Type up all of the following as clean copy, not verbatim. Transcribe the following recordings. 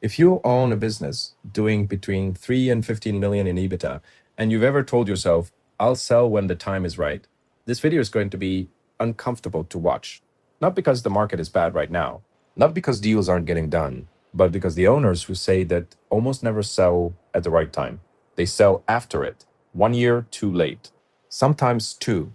If you own a business doing between 3 and 15 million in EBITDA, and you've ever told yourself, I'll sell when the time is right, this video is going to be uncomfortable to watch. Not because the market is bad right now, not because deals aren't getting done, but because the owners who say that almost never sell at the right time. They sell after it, 1 year too late, sometimes two,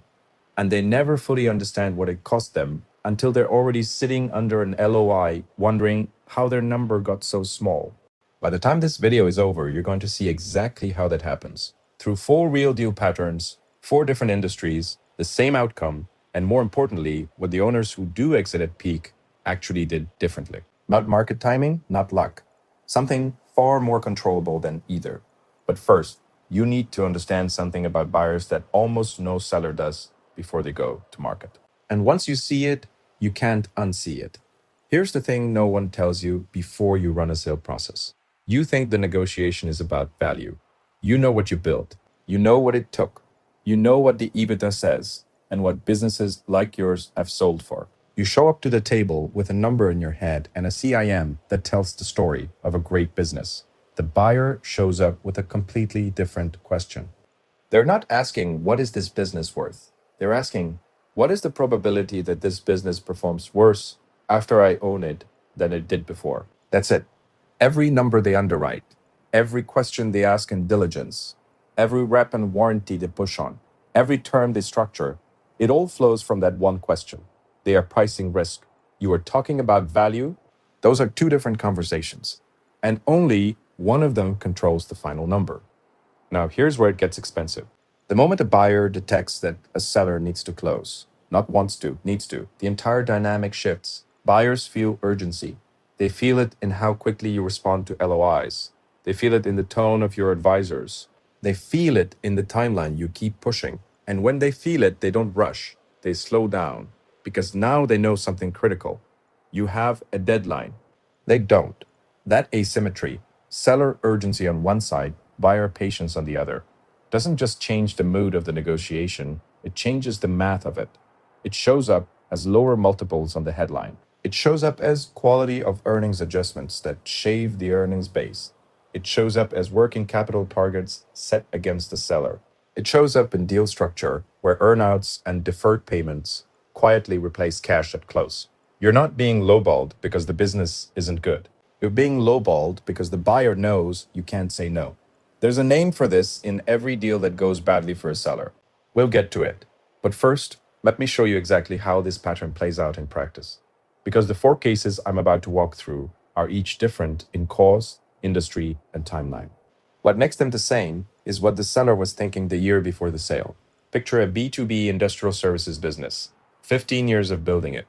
and they never fully understand what it cost them until they're already sitting under an LOI wondering how their number got so small. By the time this video is over, you're going to see exactly how that happens. Through 4 real deal patterns, 4 different industries, the same outcome, and more importantly, what the owners who do exit at peak actually did differently. Not market timing, not luck. Something far more controllable than either. But first, you need to understand something about buyers that almost no seller does before they go to market. And once you see it, you can't unsee it. Here's the thing no one tells you before you run a sale process. You think the negotiation is about value. You know what you built. You know what it took. You know what the EBITDA says and what businesses like yours have sold for. You show up to the table with a number in your head and a CIM that tells the story of a great business. The buyer shows up with a completely different question. They're not asking, what is this business worth? They're asking, what is the probability that this business performs worse after I own it than it did before? That's it. Every number they underwrite, every question they ask in diligence, every rep and warranty they push on, every term they structure, it all flows from that one question. They are pricing risk. You are talking about value. Those are 2 different conversations. And only one of them controls the final number. Now, here's where it gets expensive. The moment a buyer detects that a seller needs to close, not wants to, needs to, the entire dynamic shifts. Buyers feel urgency. They feel it in how quickly you respond to LOIs. They feel it in the tone of your advisors. They feel it in the timeline you keep pushing. And when they feel it, they don't rush. They slow down because now they know something critical. You have a deadline. They don't. That asymmetry, seller urgency on one side, buyer patience on the other, doesn't just change the mood of the negotiation, it changes the math of it. It shows up as lower multiples on the headline. It shows up as quality of earnings adjustments that shave the earnings base. It shows up as working capital targets set against the seller. It shows up in deal structure where earnouts and deferred payments quietly replace cash at close. You're not being lowballed because the business isn't good. You're being lowballed because the buyer knows you can't say no. There's a name for this in every deal that goes badly for a seller. We'll get to it. But first, let me show you exactly how this pattern plays out in practice. Because the 4 cases I'm about to walk through are each different in cause, industry, and timeline. What makes them the same is what the seller was thinking the year before the sale. Picture a B2B industrial services business, 15 years of building it,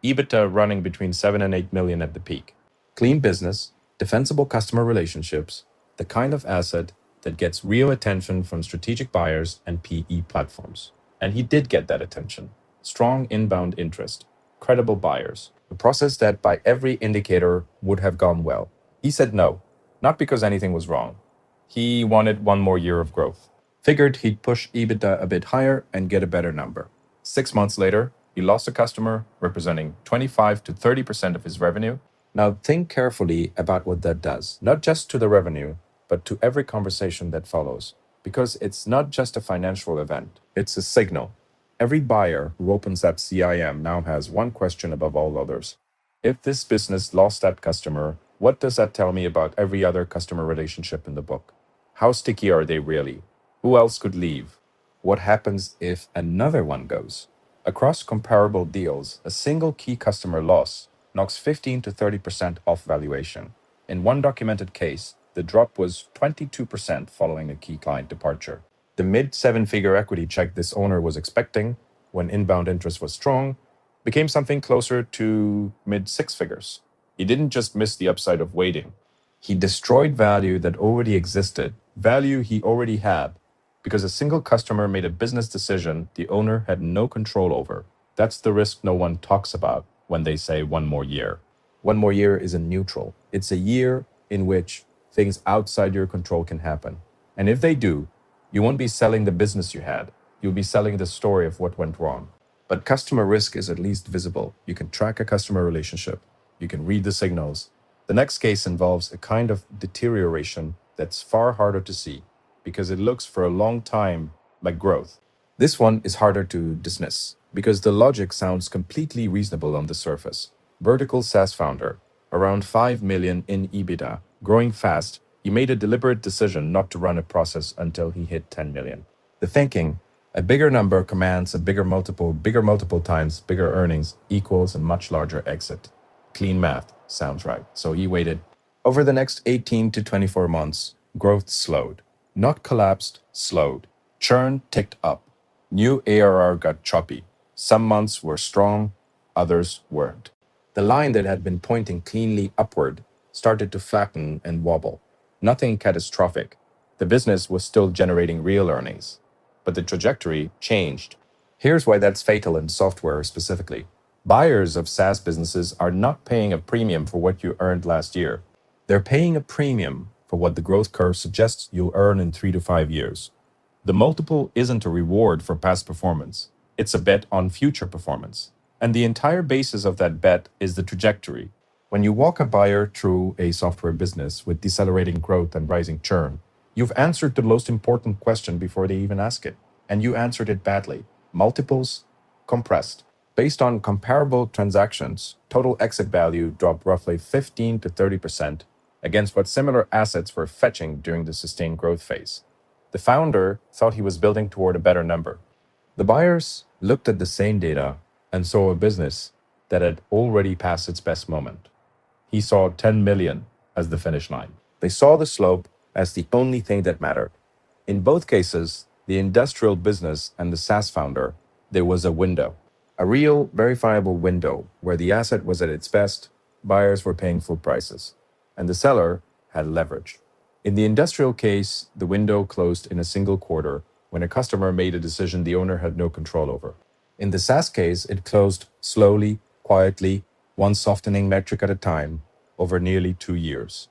EBITDA running between 7 and 8 million at the peak. Clean business, defensible customer relationships, the kind of asset that gets real attention from strategic buyers and PE platforms. And he did get that attention. Strong inbound interest, credible buyers, a process that by every indicator would have gone well. He said no, not because anything was wrong. He wanted 1 more year of growth. Figured he'd push EBITDA a bit higher and get a better number. 6 months later, he lost a customer representing 25 to 30% of his revenue. Now think carefully about what that does, not just to the revenue, but to every conversation that follows. Because it's not just a financial event, it's a signal. Every buyer who opens that CIM now has one question above all others. If this business lost that customer, what does that tell me about every other customer relationship in the book? How sticky are they really? Who else could leave? What happens if another one goes? Across comparable deals, a single key customer loss knocks 15 to 30% off valuation. In one documented case, the drop was 22% following a key client departure. The mid-7-figure equity check this owner was expecting, when inbound interest was strong, became something closer to mid-6 figures. He didn't just miss the upside of waiting. He destroyed value that already existed, value he already had, because a single customer made a business decision the owner had no control over. That's the risk no one talks about when they say 1 more year. 1 more year isn't neutral. It's a year in which things outside your control can happen. And if they do, you won't be selling the business you had. You'll be selling the story of what went wrong. But customer risk is at least visible. You can track a customer relationship. You can read the signals. The next case involves a kind of deterioration that's far harder to see because it looks for a long time like growth. This one is harder to dismiss because the logic sounds completely reasonable on the surface. Vertical SaaS founder, around 5 million in EBITDA, growing fast, he made a deliberate decision not to run a process until he hit 10 million. The thinking, a bigger number commands a bigger multiple times bigger earnings equals a much larger exit. Clean math, sounds right. So he waited. Over the next 18 to 24 months, growth slowed. Not collapsed, slowed. Churn ticked up. New ARR got choppy. Some months were strong, others weren't. The line that had been pointing cleanly upward started to flatten and wobble. Nothing catastrophic. The business was still generating real earnings, but the trajectory changed. Here's why that's fatal in software specifically. Buyers of SaaS businesses are not paying a premium for what you earned last year. They're paying a premium for what the growth curve suggests you'll earn in 3 to 5 years. The multiple isn't a reward for past performance, it's a bet on future performance. And the entire basis of that bet is the trajectory. When you walk a buyer through a software business with decelerating growth and rising churn, you've answered the most important question before they even ask it. And you answered it badly. Multiples compressed. Based on comparable transactions, total exit value dropped roughly 15 to 30% against what similar assets were fetching during the sustained growth phase. The founder thought he was building toward a better number. The buyers looked at the same data and saw a business that had already passed its best moment. He saw 10 million as the finish line. They saw the slope as the only thing that mattered. In both cases, the industrial business and the SaaS founder, there was a window. A real, verifiable window where the asset was at its best, buyers were paying full prices, and the seller had leverage. In the industrial case, the window closed in a single quarter when a customer made a decision the owner had no control over. In the SaaS case, it closed slowly, quietly, one softening metric at a time, over nearly 2 years.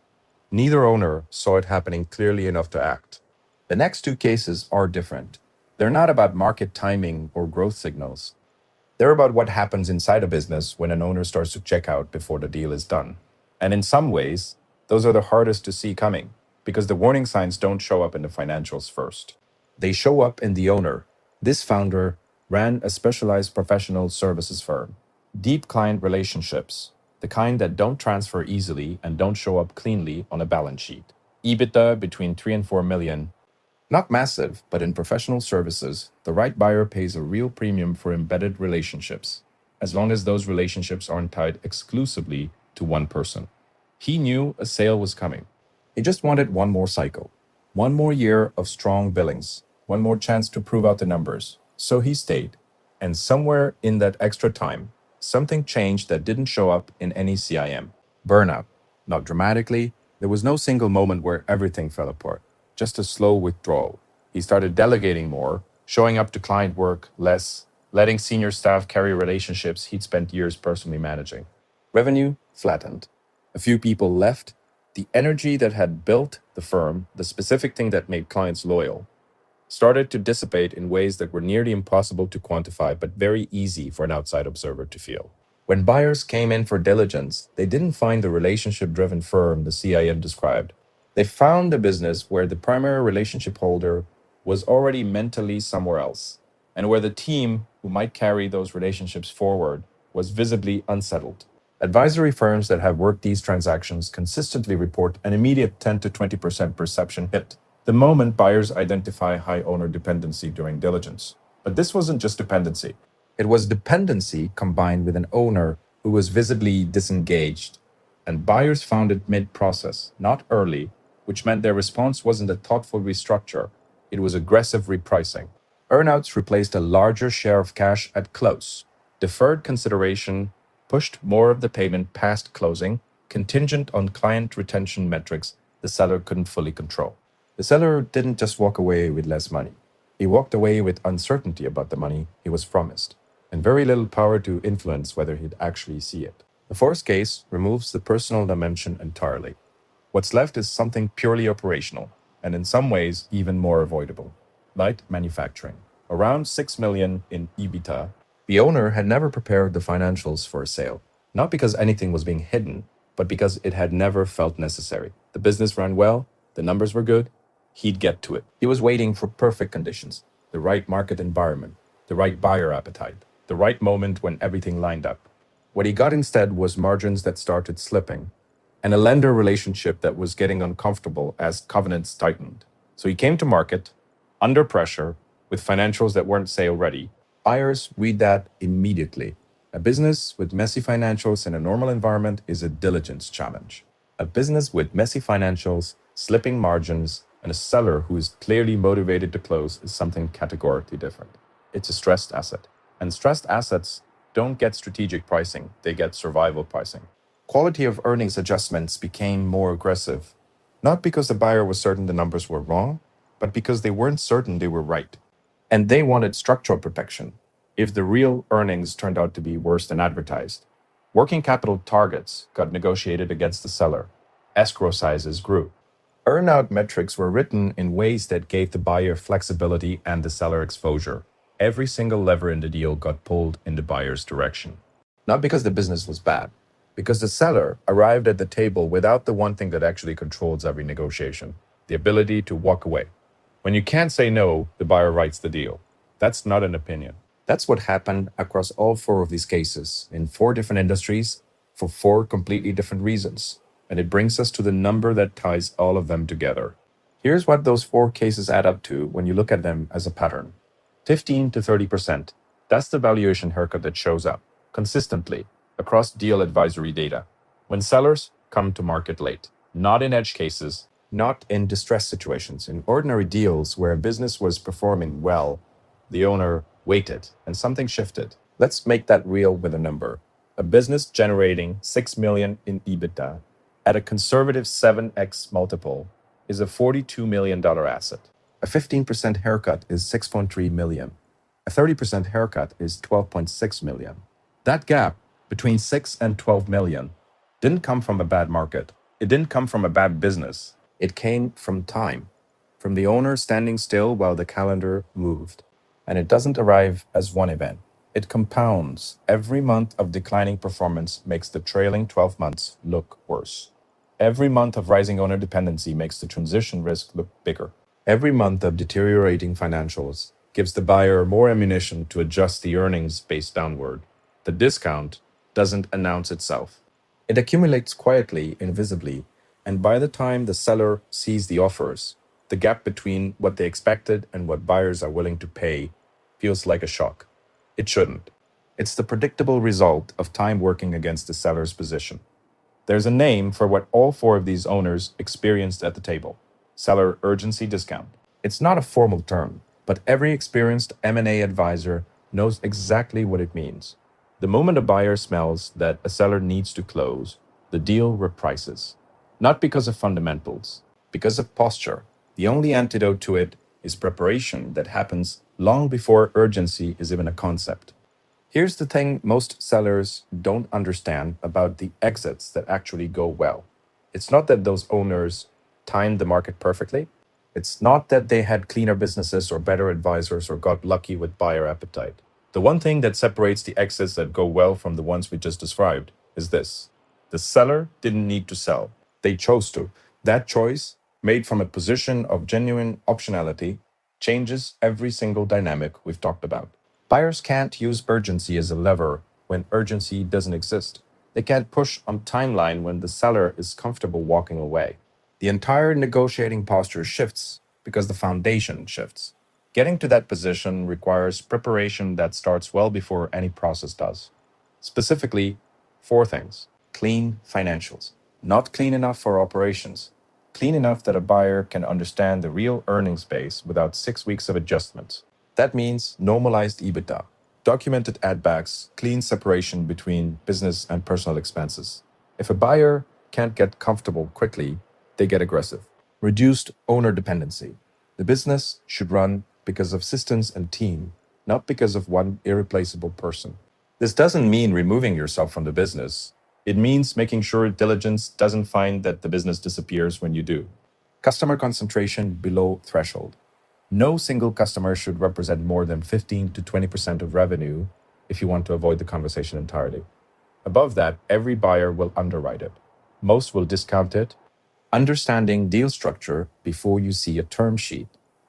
Neither owner saw it happening clearly enough to act. The next two cases are different. They're not about market timing or growth signals. They're about what happens inside a business when an owner starts to check out before the deal is done. And in some ways, those are the hardest to see coming because the warning signs don't show up in the financials first. They show up in the owner. This founder ran a specialized professional services firm. Deep client relationships, the kind that don't transfer easily and don't show up cleanly on a balance sheet. EBITDA between 3 and 4 million. Not massive, but in professional services, the right buyer pays a real premium for embedded relationships, as long as those relationships aren't tied exclusively to one person. He knew a sale was coming. He just wanted one more cycle, one more year of strong billings, one more chance to prove out the numbers. So he stayed. And somewhere in that extra time, something changed that didn't show up in any CIM. Burnout. Not dramatically. There was no single moment where everything fell apart. Just a slow withdrawal. He started delegating more, showing up to client work less, letting senior staff carry relationships he'd spent years personally managing. Revenue flattened. A few people left. The energy that had built the firm, the specific thing that made clients loyal, started to dissipate in ways that were nearly impossible to quantify but very easy for an outside observer to feel. When buyers came in for diligence, they didn't find the relationship-driven firm the CIM described. They found a business where the primary relationship holder was already mentally somewhere else, and where the team who might carry those relationships forward was visibly unsettled. Advisory firms that have worked these transactions consistently report an immediate 10 to 20% perception hit the moment buyers identify high owner dependency during diligence. But this wasn't just dependency. It was dependency combined with an owner who was visibly disengaged. And buyers found it mid-process, not early, which meant their response wasn't a thoughtful restructure. It was aggressive repricing. Earnouts replaced a larger share of cash at close. Deferred consideration pushed more of the payment past closing, contingent on client retention metrics the seller couldn't fully control. The seller didn't just walk away with less money. He walked away with uncertainty about the money he was promised, and very little power to influence whether he'd actually see it. The fourth case removes the personal dimension entirely. What's left is something purely operational, and in some ways even more avoidable. Light manufacturing. Around 6 million in EBITDA. The owner had never prepared the financials for a sale, not because anything was being hidden, but because it had never felt necessary. The business ran well, the numbers were good, he'd get to it. He was waiting for perfect conditions, the right market environment, the right buyer appetite, the right moment when everything lined up. What he got instead was margins that started slipping and a lender relationship that was getting uncomfortable as covenants tightened. So he came to market under pressure with financials that weren't sale ready. Buyers read that immediately. A business with messy financials in a normal environment is a diligence challenge. A business with messy financials, slipping margins, and a seller who is clearly motivated to close is something categorically different. It's a stressed asset. And stressed assets don't get strategic pricing, they get survival pricing. Quality of earnings adjustments became more aggressive, not because the buyer was certain the numbers were wrong, but because they weren't certain they were right. And they wanted structural protection if the real earnings turned out to be worse than advertised. Working capital targets got negotiated against the seller. Escrow sizes grew. Earnout metrics were written in ways that gave the buyer flexibility and the seller exposure. Every single lever in the deal got pulled in the buyer's direction. Not because the business was bad, because the seller arrived at the table without the one thing that actually controls every negotiation, the ability to walk away. When you can't say no, the buyer writes the deal. That's not an opinion. That's what happened across all four of these cases in four different industries for four completely different reasons. And it brings us to the number that ties all of them together. Here's what those four cases add up to when you look at them as a pattern. 15 to 30%. That's the valuation haircut that shows up consistently across deal advisory data when sellers come to market late, not in edge cases, not in distress situations. In ordinary deals where a business was performing well, the owner waited and something shifted. Let's make that real with a number. A business generating $6 million in EBITDA at a conservative 7x multiple is a $42 million asset. A 15% haircut is $6.3 million. A 30% haircut is $12.6 million. That gap between 6 and 12 million didn't come from a bad market. It didn't come from a bad business. It came from time, from the owner standing still while the calendar moved. And it doesn't arrive as one event. It compounds. Every month of declining performance makes the trailing 12 months look worse. Every month of rising owner dependency makes the transition risk look bigger. Every month of deteriorating financials gives the buyer more ammunition to adjust the earnings base downward. The discount doesn't announce itself. It accumulates quietly, invisibly, and by the time the seller sees the offers, the gap between what they expected and what buyers are willing to pay feels like a shock. It shouldn't. It's the predictable result of time working against the seller's position. There's a name for what all four of these owners experienced at the table: seller urgency discount. It's not a formal term, but every experienced M&A advisor knows exactly what it means. The moment a buyer smells that a seller needs to close, the deal reprices. Not because of fundamentals, because of posture. The only antidote to it is preparation that happens long before urgency is even a concept. Here's the thing most sellers don't understand about the exits that actually go well. It's not that those owners timed the market perfectly. It's not that they had cleaner businesses or better advisors or got lucky with buyer appetite. The one thing that separates the exits that go well from the ones we just described is this: the seller didn't need to sell. They chose to. That choice, made from a position of genuine optionality, changes every single dynamic we've talked about. Buyers can't use urgency as a lever when urgency doesn't exist. They can't push on timeline when the seller is comfortable walking away. The entire negotiating posture shifts because the foundation shifts. Getting to that position requires preparation that starts well before any process does. Specifically, four things. Clean financials. Not clean enough for operations. Clean enough that a buyer can understand the real earnings base without 6 weeks of adjustments. That means normalized EBITDA, documented add-backs, clean separation between business and personal expenses. If a buyer can't get comfortable quickly, they get aggressive. Reduced owner dependency. The business should run because of systems and team, not because of one irreplaceable person. This doesn't mean removing yourself from the business. It means making sure diligence doesn't find that the business disappears when you do. Customer concentration below threshold. No single customer should represent more than 15 to 20% of revenue if you want to avoid the conversation entirely. Above that, every buyer will underwrite it. Most will discount it. Understanding deal structure before you see a term sheet.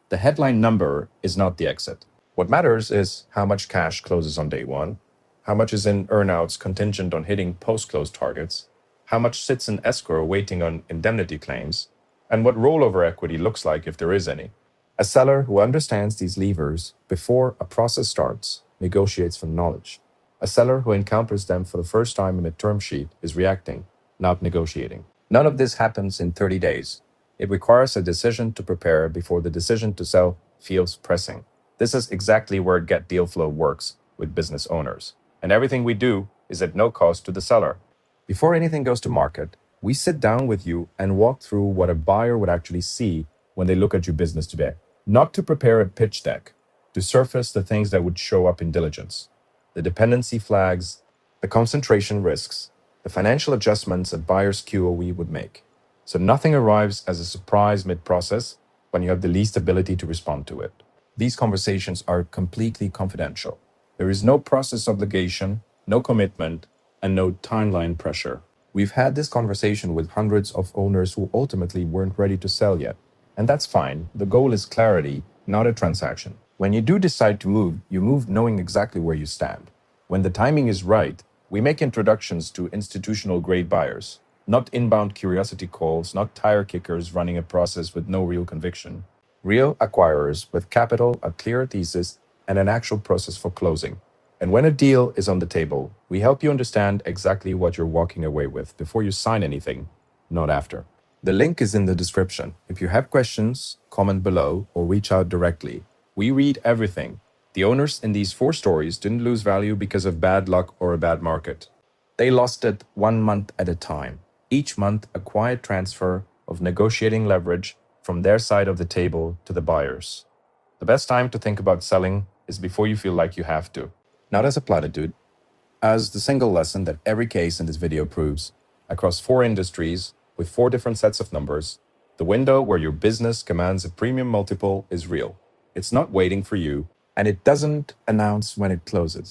The headline number is not the exit. What matters is how much cash closes on day one, how much is in earnouts contingent on hitting post-close targets, how much sits in escrow waiting on indemnity claims, and what rollover equity looks like if there is any. A seller who understands these levers before a process starts negotiates from knowledge. A seller who encounters them for the first time in a term sheet is reacting, not negotiating. None of this happens in 30 days. It requires a decision to prepare before the decision to sell feels pressing. This is exactly where Get Deal Flow works with business owners. And everything we do is at no cost to the seller. Before anything goes to market, we sit down with you and walk through what a buyer would actually see when they look at your business today. Not to prepare a pitch deck, to surface the things that would show up in diligence, the dependency flags, the concentration risks, the financial adjustments a buyer's QOE would make. So nothing arrives as a surprise mid-process when you have the least ability to respond to it. These conversations are completely confidential. There is no process obligation, no commitment, and no timeline pressure. We've had this conversation with hundreds of owners who ultimately weren't ready to sell yet. And that's fine. The goal is clarity, not a transaction. When you do decide to move, you move knowing exactly where you stand. When the timing is right, we make introductions to institutional-grade buyers, not inbound curiosity calls, not tire kickers running a process with no real conviction. Real acquirers with capital, a clear thesis, and an actual process for closing. And when a deal is on the table, we help you understand exactly what you're walking away with before you sign anything, not after. The link is in the description. If you have questions, comment below or reach out directly. We read everything. The owners in these 4 stories didn't lose value because of bad luck or a bad market. They lost it 1 month at a time. Each month, a quiet transfer of negotiating leverage from their side of the table to the buyers. The best time to think about selling is before you feel like you have to. Not as a platitude, as the single lesson that every case in this video proves. Across 4 industries, with 4 different sets of numbers, the window where your business commands a premium multiple is real. It's not waiting for you, and it doesn't announce when it closes.